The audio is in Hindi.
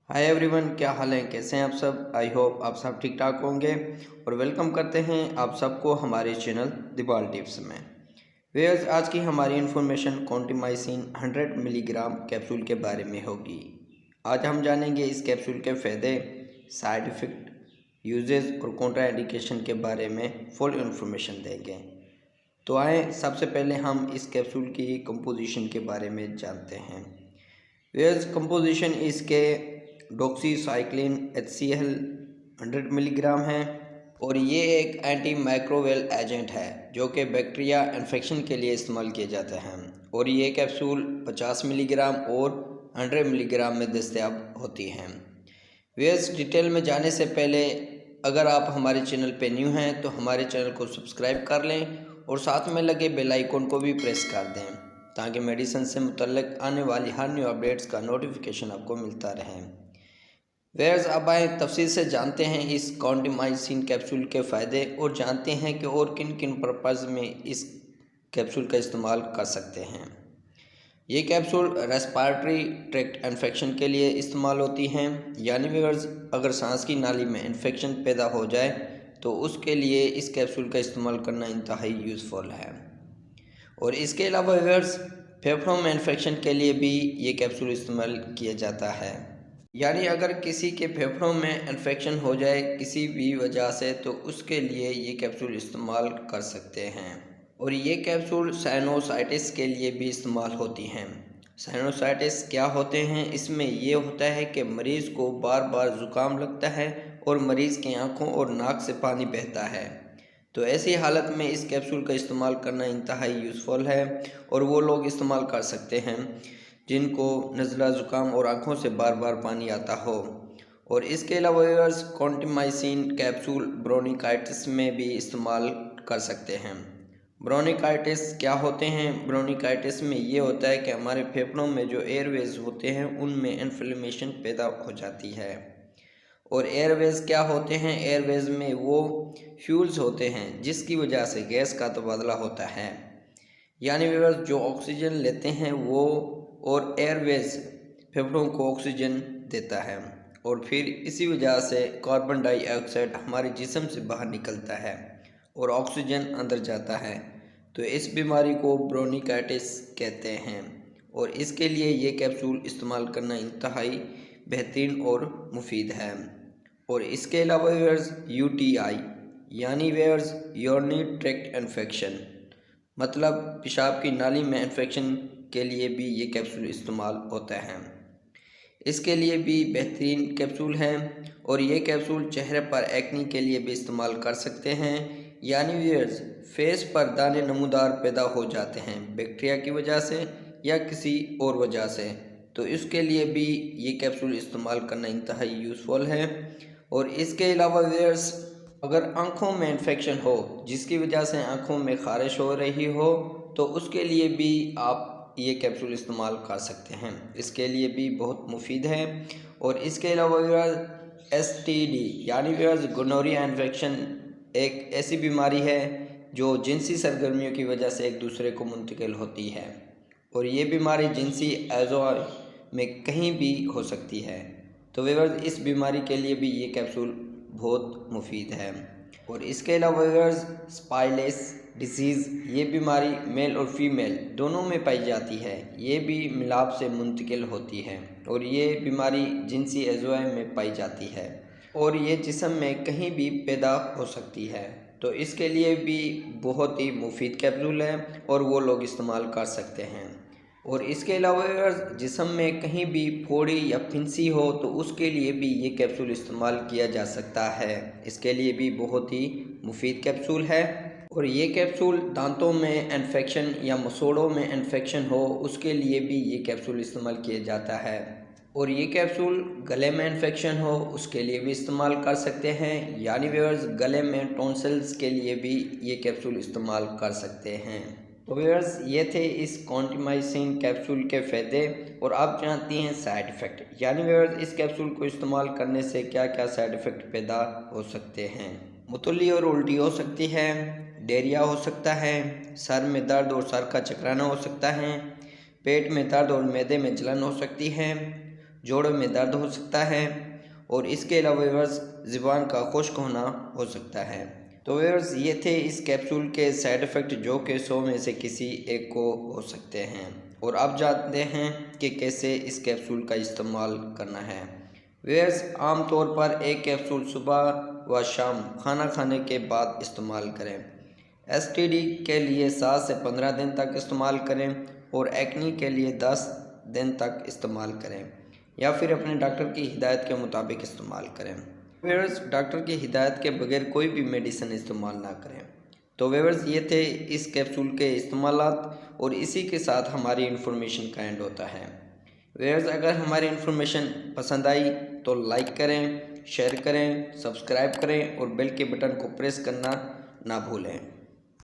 हाय एवरीवन, क्या हाल है? कैसे हैं आप सब? आई होप आप सब ठीक ठाक होंगे और वेलकम करते हैं आप सबको हमारे चैनल दिबाल टिप्स में। वेयर्स, आज की हमारी इन्फॉर्मेशन कॉन्टिमाइसिन 100 मिलीग्राम कैप्सूल के बारे में होगी। आज हम जानेंगे इस कैप्सूल के फ़ायदे, साइड इफ़ेक्ट, यूजेस और कॉन्ट्रा इंडिकेशन के बारे में फुल इन्फॉर्मेशन देंगे। तो आए सबसे पहले हम इस कैप्सूल की कंपोजिशन के बारे में जानते हैं। वेयर्स, कंपोजिशन इसके डॉक्सीसाइक्लिन HCl 100 मिलीग्राम है और ये एक एंटी माइक्रोवेल एजेंट है जो कि बैक्टीरिया इन्फेक्शन के लिए इस्तेमाल किए जाते हैं और ये कैप्सूल 50 मिलीग्राम और 100 मिलीग्राम में दस्तयाब होती हैं। वेयर्स, डिटेल में जाने से पहले अगर आप हमारे चैनल पे न्यू हैं तो हमारे चैनल को सब्सक्राइब कर लें और साथ में लगे बेल आइकन को भी प्रेस कर दें ताकि मेडिसिन से मुतल्लिक आने वाली हर न्यू अपडेट्स का नोटिफिकेशन आपको मिलता रहे। वेयर्स, अब आए तफसील से जानते हैं इस कॉन्टिमाइसिन कैप्सूल के फ़ायदे और जानते हैं कि और किन किन पर्पज़ में इस कैप्सूल का इस्तेमाल कर सकते हैं। ये कैप्सूल रेस्पिरेटरी ट्रैक्ट इन्फेक्शन के लिए इस्तेमाल होती हैं, यानी वेयर्स अगर सांस की नाली में इन्फेक्शन पैदा हो जाए तो उसके लिए इस कैप्सूल का इस्तेमाल करना इंतहाई यूज़फुल है। और इसके अलावा वेयर्स फेफड़ों में इन्फेक्शन के लिए भी ये कैप्सूल इस्तेमाल किया जाता है, यानी अगर किसी के फेफड़ों में इन्फेक्शन हो जाए किसी भी वजह से तो उसके लिए ये कैप्सूल इस्तेमाल कर सकते हैं। और ये कैप्सूल साइनोसाइटिस के लिए भी इस्तेमाल होती हैं। साइनोसाइटिस क्या होते हैं? इसमें ये होता है कि मरीज़ को बार बार ज़ुकाम लगता है और मरीज़ की आँखों और नाक से पानी बहता है। तो ऐसी हालत में इस कैप्सूल का इस्तेमाल करना इंतहाई यूज़फुल है और वो लोग इस्तेमाल कर सकते हैं जिनको नज़ला ज़ुकाम और आँखों से बार बार पानी आता हो। और इसके अलावा वेयर्स कॉन्टिमाइसिन कैप्सूल ब्रोंकाइटिस में भी इस्तेमाल कर सकते हैं। ब्रोंकाइटिस क्या होते हैं? ब्रोंकाइटिस में ये होता है कि हमारे फेफड़ों में जो एयरवेज होते हैं उनमें इन्फ्लेमेशन पैदा हो जाती है। और एयरवेज क्या होते हैं? एयरवेज में वो फ्यूल्स होते हैं जिसकी वजह से गैस का तबादला होता है, यानी व्यूअर्स जो ऑक्सीजन लेते हैं वो और एयरवेज फेफड़ों को ऑक्सीजन देता है और फिर इसी वजह से कार्बन डाइऑक्साइड हमारे जिस्म से बाहर निकलता है और ऑक्सीजन अंदर जाता है। तो इस बीमारी को ब्रोंकाइटिस कहते हैं और इसके लिए ये कैप्सूल इस्तेमाल करना इंतहाई बेहतरीन और मुफीद है। और इसके अलावा व्यूअर्स UTI यानी व्यूअर्स यूरिनरी ट्रैक्ट इन्फेक्शन, मतलब पेशाब की नाली में इन्फेक्शन के लिए भी ये कैप्सूल इस्तेमाल होता है। इसके लिए भी बेहतरीन कैप्सूल है और ये कैप्सूल चेहरे पर एक्नी के लिए भी इस्तेमाल कर सकते हैं, यानी व्यूअर्स फेस पर दाने नमूदार पैदा हो जाते हैं बैक्टीरिया की वजह से या किसी और वजह से, तो इसके लिए भी ये कैप्सूल इस्तेमाल करना इंतहाई यूज़फुल है। और इसके अलावा व्यूअर्स अगर आँखों में इन्फेक्शन हो जिसकी वजह से आँखों में ख़ारिश हो रही हो तो उसके लिए भी आप ये कैप्सूल इस्तेमाल कर सकते हैं, इसके लिए भी बहुत मुफीद है। और इसके अलावा STD यानी गोनोरिया इन्फेक्शन एक ऐसी बीमारी है जो जिनसी सरगर्मियों की वजह से एक दूसरे को मुंतकिल होती है और ये बीमारी जिनसी एज़ो में कहीं भी हो सकती है। तो व्यूअर्स इस बीमारी के लिए भी ये कैप्सूल बहुत मुफीद है। और इसके अलावा व्यूअर्स स्पाइलेस डिसीज़, ये बीमारी मेल और फीमेल दोनों में पाई जाती है, ये भी मिलाप से मुंतकिल होती है और ये बीमारी जिनसी एज़ोआ में पाई जाती है और ये जिस्म में कहीं भी पैदा हो सकती है। तो इसके लिए भी बहुत ही मुफीद कैप्सूल है और वो लोग इस्तेमाल कर सकते हैं। और इसके अलावा अगर जिस्म में कहीं भी फोड़ी या फिंसी हो तो उसके लिए भी ये कैप्सूल इस्तेमाल किया जा सकता है, इसके लिए भी बहुत ही मुफीद कैप्सूल है। और ये कैप्सूल दांतों में इन्फेक्शन या मसूड़ों में इन्फेक्शन हो उसके लिए भी ये कैप्सूल इस्तेमाल किया जाता है। और ये कैप्सूल गले में इन्फेक्शन हो उसके लिए भी इस्तेमाल कर सकते हैं, यानी व्यूअर्स गले में टॉन्सिल्स के लिए भी ये कैप्सूल इस्तेमाल कर सकते हैं। तो व्यूअर्स ये थे इस कॉन्टिमाइसिन कैप्सूल के फ़ायदे और आप जानती हैं साइड इफ़ेक्ट, यानी व्यूअर्स इस कैप्सूल को इस्तेमाल करने से क्या क्या साइड इफ़ेक्ट पैदा हो सकते हैं। मुतली और उल्टी हो सकती है, डायरिया हो सकता है, सर में दर्द और सर का चकराना हो सकता है, पेट में दर्द और मैदे में जलन हो सकती है, जोड़ों में दर्द हो सकता है और इसके अलावा व्यूअर्स ज़ुबान का खुश्क होना हो सकता है। तो व्यूअर्स ये थे इस कैप्सूल के साइड इफ़ेक्ट जो कि 100 में से किसी एक को हो सकते हैं। और आप जानते हैं कि कैसे इस कैप्सूल का इस्तेमाल करना है। व्यूअर्स आमतौर पर एक कैप्सूल सुबह व शाम खाना खाने के बाद इस्तेमाल करें। STD के लिए 7 से 15 दिन तक इस्तेमाल करें और एक्नी के लिए 10 दिन तक इस्तेमाल करें या फिर अपने डॉक्टर की हिदायत के मुताबिक इस्तेमाल करें। व्यूअर्स डॉक्टर की हिदायत के बगैर कोई भी मेडिसिन इस्तेमाल ना करें। तो व्यूअर्स ये थे इस कैप्सूल के इस्तेमालात और इसी के साथ हमारी इन्फॉर्मेशन का एंड होता है। व्यूअर्स अगर हमारी इन्फॉर्मेशन पसंद आई तो लाइक करें, शेयर करें, सब्सक्राइब करें और बेल के बटन को प्रेस करना ना भूलें।